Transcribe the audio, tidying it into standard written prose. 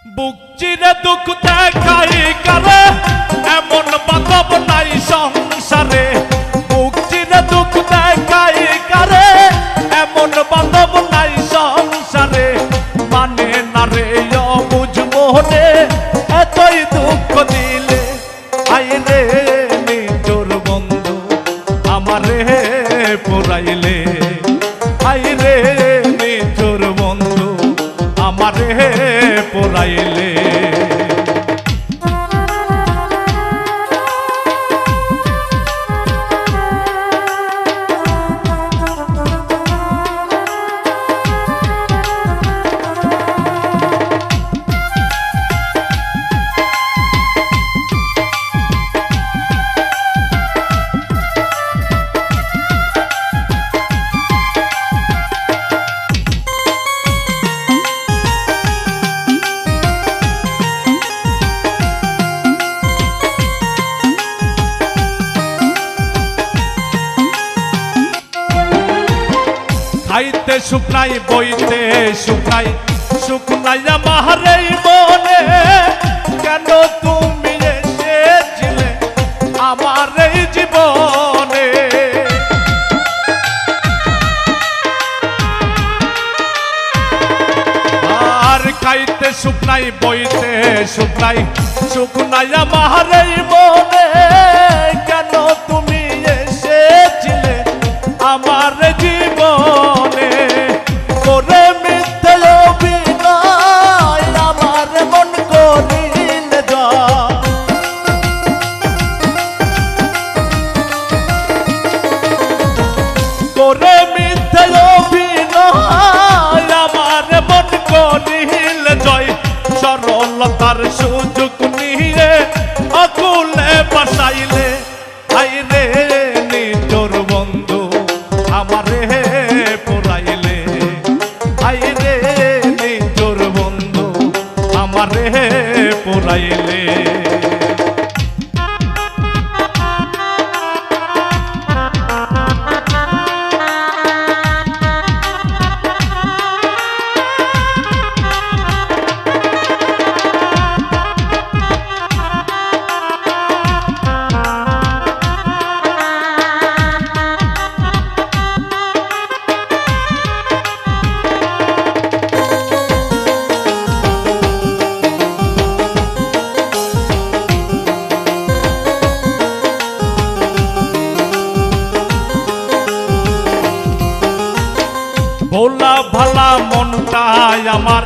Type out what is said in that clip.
বুক চিরে দুঃখ দেখাই কারে এমন বান্ধব নাই সংসারে। বুক চিরে দুঃখ দেখাই কারে এমন বান্ধব নাই সংসারে। মানে না রে অবুঝ মোহনে এতই দুঃখ দিলে। আই রে নিজর বন্ধু আমারে পোড়াইলে। আই রে নিজর বন্ধু আমারে পোড়াইলে। খাইতে সুখ নাই বইতে সুখ নাই, সুখ নাই আমার এই মনে। কেন তুমি এসেছিলে আমার এই জীবনে। আর খাইতে সুখ নাই বইতে সুখ নাই, সুখ নাই আমার এই মনে। কেন তুমি এসেছিলে আমার জীবনে। করে মিথ্যে অভিনয় আমার মন করিলে জয়। করে মিথ্যে অভিনয় আমার মন করিলে জয়। সরলতার সুযোগ নিয়ে অকুলে বাসাইলে। আই রে নিজর বন্ধু আমারে পোড়াইলে। আই রে নিজর বন্ধু আমারে পোড়াইলে। ভোলা ভালা মনটাই আমার